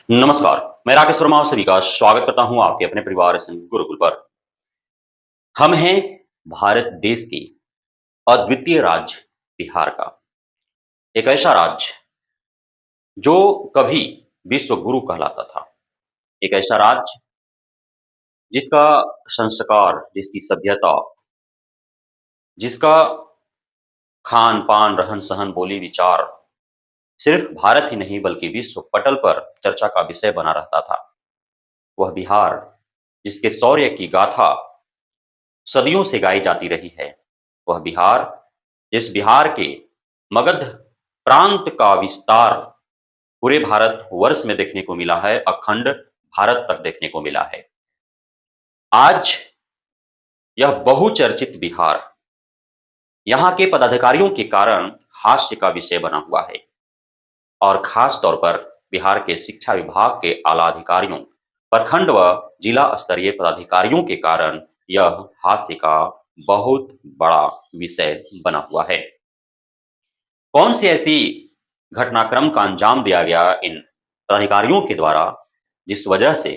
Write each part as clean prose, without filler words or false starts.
नमस्कार, मैं राकेश वर्मा आप सभी का स्वागत करता हूं आपके अपने परिवार गुरुकुल पर। हम हैं भारत देश की अद्वितीय राज्य बिहार का, एक ऐसा राज्य जो कभी विश्व गुरु कहलाता था, एक ऐसा राज्य जिसका संस्कार, जिसकी सभ्यता, जिसका खान-पान, रहन-सहन, बोली, विचार सिर्फ भारत ही नहीं बल्कि विश्व पटल पर चर्चा का विषय बना रहता था। वह बिहार जिसके शौर्य की गाथा सदियों से गाई जाती रही है, वह बिहार जिस बिहार के मगध प्रांत का विस्तार पूरे भारतवर्ष में देखने को मिला है, अखंड भारत तक देखने को मिला है। आज यह बहुचर्चित बिहार यहाँ के पदाधिकारियों के कारण हास्य का विषय बना हुआ है और खास तौर पर बिहार के शिक्षा विभाग के आला अधिकारियों, प्रखंड व जिला स्तरीय पदाधिकारियों के कारण यह हास्य का बहुत बड़ा विषय बना हुआ है। कौन सी ऐसी घटनाक्रम का अंजाम दिया गया इन पदाधिकारियों के द्वारा जिस वजह से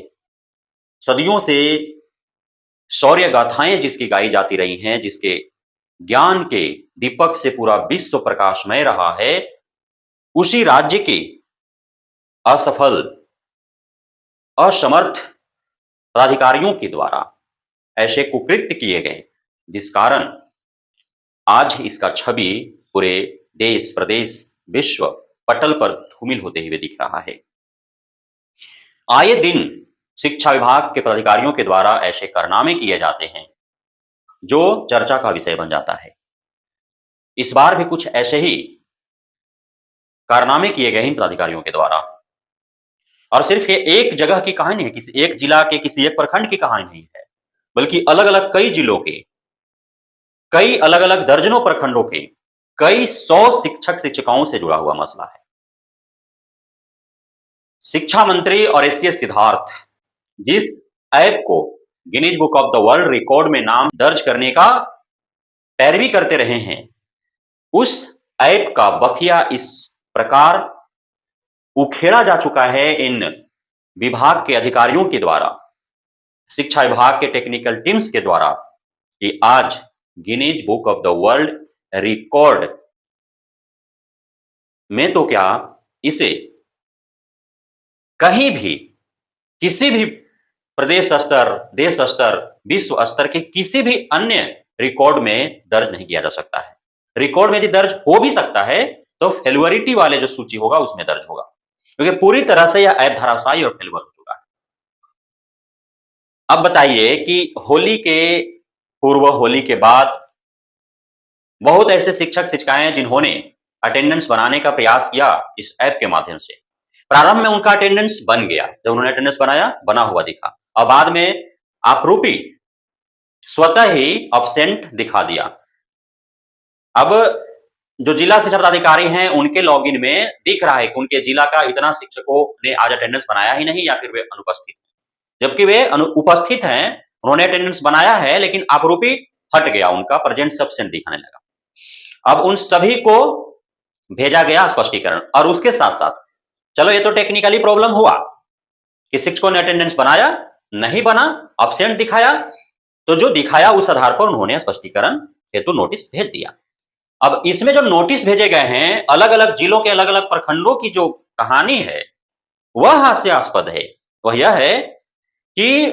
सदियों से शौर्य गाथाएं जिसकी गाई जाती रही हैं, जिसके ज्ञान के दीपक से पूरा विश्व प्रकाशमय रहा है, उसी राज्य के असफल, असमर्थ पदाधिकारियों के द्वारा ऐसे कुकृत्य किए गए जिस कारण आज इसका छवि पूरे देश, प्रदेश, विश्व पटल पर धूमिल होते हुए दिख रहा है। आए दिन शिक्षा विभाग के पदाधिकारियों के द्वारा ऐसे कारनामे किए जाते हैं जो चर्चा का विषय बन जाता है। इस बार भी कुछ ऐसे ही कारनामे किए गए इन पदाधिकारियों के द्वारा और सिर्फ ये एक जगह की कहानी है, किसी एक जिला के, किसी एक प्रखंड की कहानी नहीं है, बल्कि अलग-अलग कई जिलों के, कई अलग-अलग दर्जनों प्रखंडों के, कई 100 शिक्षक-शिक्षिकाओं से जुड़ा हुआ मसला है। शिक्षा मंत्री और एससीएस सिद्धार्थ जिस ऐप को Guinness book of the world record में नाम दर्ज करने का पैरवी करते रहे हैं, उस ऐप का बखिया इस प्रकार उखेड़ा जा चुका है इन विभाग के अधिकारियों के द्वारा, शिक्षा विभाग के टेक्निकल टीम्स के द्वारा, कि आज Guinness book of the world record में तो क्या, इसे कहीं भी किसी भी प्रदेश स्तर, देश स्तर, विश्व स्तर के किसी भी अन्य रिकॉर्ड में दर्ज नहीं किया जा सकता है। रिकॉर्ड में यदि दर्ज हो भी सकता है तो फेल्युअरिटी वाले जो सूची होगा उसमें दर्ज होगा, क्योंकि पूरी तरह से यह ऐप धराशायी और फेल्युअर हो चुका है। अब बताइए कि होली के पूर्व, होली के बाद बहुत ऐसे शिक्षक शिक्षिकाएं जिन्होंने अटेंडेंस बनाने का प्रयास किया इस ऐप के माध्यम से। प्रारंभ में उनका अटेंडेंस बन गया, जब उन्होंने अटेंडेंस बनाया बना हुआ दिखा, और बाद में आपरूपी स्वतः ही अब्सेंट दिखा दिया। अब जो जिला शिक्षा पदाधिकारी हैं उनके लॉगिन में दिख रहा है कि उनके जिला का इतना शिक्षकों ने आज अटेंडेंस बनाया ही नहीं या फिर वे अनुपस्थित हैं, जबकि वे उपस्थित हैं, उन्होंने अटेंडेंस बनाया है लेकिन आपरूपी हट गया, उनका प्रेजेंट एब्सेंट दिखाने लगा। अब उन सभी को भेजा गया स्पष्टीकरण, और उसके साथ साथ चलो ये तो टेक्निकली प्रॉब्लम हुआ कि शिक्षकों ने अटेंडेंस बनाया, नहीं बना, एब्सेंट दिखाया, तो जो दिखाया उस आधार पर उन्होंने स्पष्टीकरण हेतु नोटिस भेज दिया। अब इसमें जो नोटिस भेजे गए हैं, अलग अलग जिलों के अलग अलग प्रखंडों की जो कहानी है वह हास्यास्पद है। वह यह है कि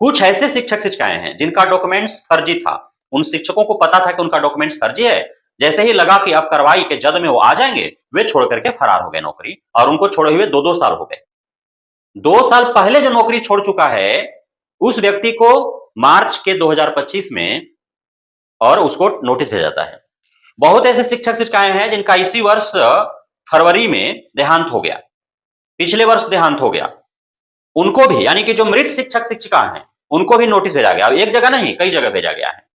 कुछ ऐसे शिक्षक शिक्षिकाएं हैं जिनका डॉक्यूमेंट्स फर्जी था, उन शिक्षकों को पता था कि उनका डॉक्यूमेंट्स फर्जी है, जैसे ही लगा कि अब कार्रवाई के जद में वो आ जाएंगे, वे छोड़ करके फरार हो गए नौकरी, और उनको छोड़े हुए 2-2 साल हो गए। 2 साल पहले जो नौकरी छोड़ चुका है उस व्यक्ति को मार्च के 2025 में और उसको नोटिस भेजा जाता है। बहुत ऐसे शिक्षक शिक्षिकाएं हैं जिनका इसी वर्ष फरवरी में देहांत हो गया, पिछले वर्ष देहांत हो गया, उनको भी, यानी कि जो मृत शिक्षक शिक्षिका हैं उनको भी नोटिस भेजा गया। एक जगह नहीं, कई जगह भेजा गया है।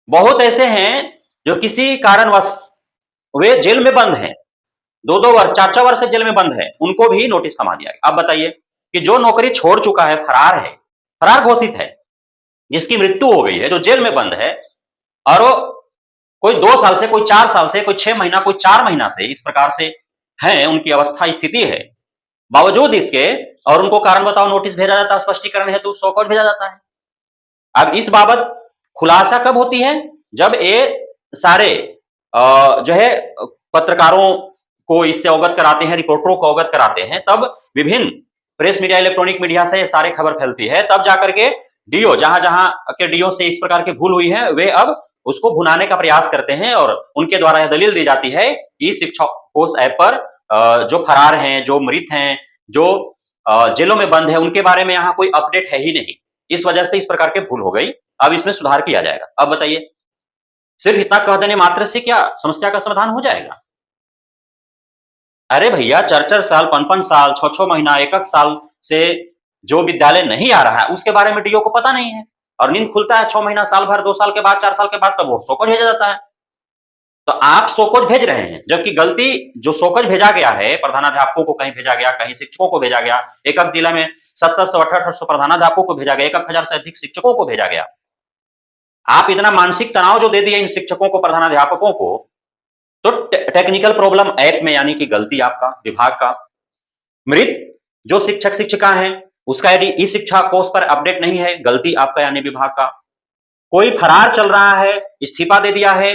बहुत ऐसे हैं जो किसी कारणवश वे जेल में बंद हैं, 2-2 वर्ष, 4-4 वर्ष से जेल में बंद है, उनको भी नोटिस थमा दिया गया। अब बताइए कि जो नौकरी छोड़ चुका है, फरार है, फरार घोषित है, जिसकी मृत्यु हो गई है, जो जेल में बंद है, और कोई 2 साल से, कोई 4 साल से, कोई 6 महीना, कोई 4 महीना से इस प्रकार से हैं, उनकी अवस्था स्थिति है, बावजूद इसके और उनको कारण बताओ नोटिस भेजा जाता है, स्पष्टीकरण हेतु सो कॉज भेजा जाता है। अब इस बाबत खुलासा कब होती है? जब ये सारे जो है पत्रकारों को इससे अवगत कराते हैं, रिपोर्टरों को अवगत कराते हैं, तब विभिन्न प्रेस मीडिया, इलेक्ट्रॉनिक मीडिया से ये सारे खबर फैलती है, तब जाकर के डीओ जहां-जहां के डीओ से इस प्रकार की भूल हुई है, वे अब उसको भुनाने का प्रयास करते हैं और उनके द्वारा यह दलील दी जाती है कि शिक्षा कोष ऐप पर जो फरार हैं, जो मृत हैं, जो जेलों में बंद है, उनके बारे में यहाँ कोई अपडेट है ही नहीं। इस वजह से इस प्रकार के भूल हो गई। अब इसमें सुधार किया जाएगा। अब बताइए, सिर्फ इतना कह देने मात्र से क्या समस्या का समाधान हो जाएगा? अरे भैया 4-4 साल, 5-5 साल, 6-6 महीना, 1-1 साल से जो विद्यालय नहीं आ रहा है, उसके बारे में डीओ को पता नहीं है और नींद खुलता है 6 महीना, साल भर, 2 साल के बाद, 4 साल के बाद, तब वो शोकॉज भेजा जाता है। तो आप शोकॉज भेज रहे हैं, जबकि गलती जो शोकॉज भेजा गया है, प्रधानाध्यापकों को कहीं भेजा गया, कहीं शिक्षकों को भेजा गया, एक-एक जिला में 700-700, 800-800 प्रधानाध्यापकों को भेजा गया, 1,000 से अधिक शिक्षकों को भेजा गया। आप इतना मानसिक तनाव जो दे दिए इन शिक्षकों को, प्रधानाध्यापकों को, तो टेक्निकल प्रॉब्लम ऐप में यानी कि गलती आपका, विभाग का। मृत जो शिक्षक शिक्षिका हैं, उसका यदि ई शिक्षा कोष पर अपडेट नहीं है, गलती आपका यानी विभाग का। कोई फरार चल रहा है, इस्तीफा दे दिया है,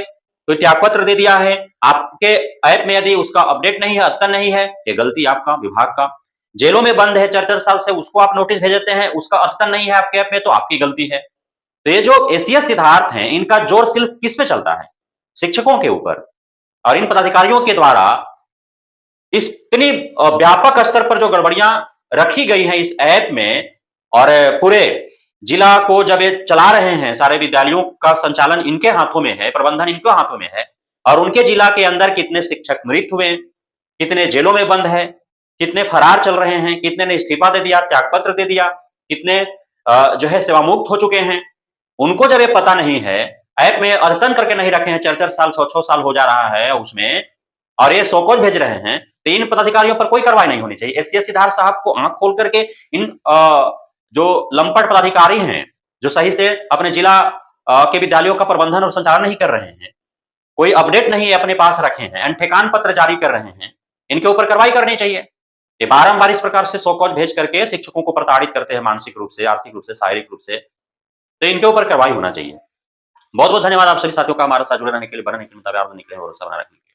कोई त्यागपत्र दे दिया है, आपके ऐप में यदि उसका अपडेट नहीं है, अद्यतन नहीं है, ये गलती आपका, विभाग का। जेलों में बंद है 4-4 साल से, उसको आप नोटिस भेजते हैं, उसका अद्यतन नहीं है आपके ऐप में, तो आपकी गलती है। तो ये जो एसीएस सिद्धार्थ हैं, इनका जोर सिर्फ किस पे चलता है? शिक्षकों के ऊपर। और इन पदाधिकारियों के द्वारा इतनी व्यापक स्तर पर जो गड़बड़ियां रखी गई हैं इस ऐप में, और पूरे जिला को जब ये चला रहे हैं, सारे विद्यालयों का संचालन इनके हाथों में है, प्रबंधन इनके हाथों में है, और उनके जिला के अंदर कितने शिक्षक मृत हुए, कितने जेलों में बंद है, कितने फरार चल रहे हैं, कितने ने इस्तीफा दे दिया, त्यागपत्र दे दिया, कितने जो है सेवामुक्त हो चुके हैं, उनको जब ये पता नहीं है, ऐप में अद्यतन करके नहीं रखे हैं, 4-4 साल, 6-6 साल हो जा रहा है उसमें, और ये शोकॉज भेज रहे हैं, तो इन पदाधिकारियों पर कोई कार्रवाई नहीं होनी चाहिए। एससीएस सिद्धार्थ साहब को आंख खोल करके इन जो लंपट पदाधिकारी हैं, जो सही से अपने जिला के विद्यालयों का प्रबंधन और संचालन नहीं कर रहे हैं, कोई अपडेट नहीं अपने पास रखे हैं, अनठेकान पत्र जारी कर रहे हैं, इनके ऊपर कार्रवाई करनी चाहिए। ये बारंबार इस प्रकार से शोकॉज भेज करके शिक्षकों को प्रताड़ित करते हैं, मानसिक रूप से, आर्थिक रूप से, शारीरिक रूप से, तो इनके ऊपर कार्रवाई होना चाहिए। बहुत बहुत धन्यवाद आप सभी साथियों का हमारे साथ जुड़े रहने के लिए, बने रहने के लिए, निकले और भरोसा बना रखने के लिए।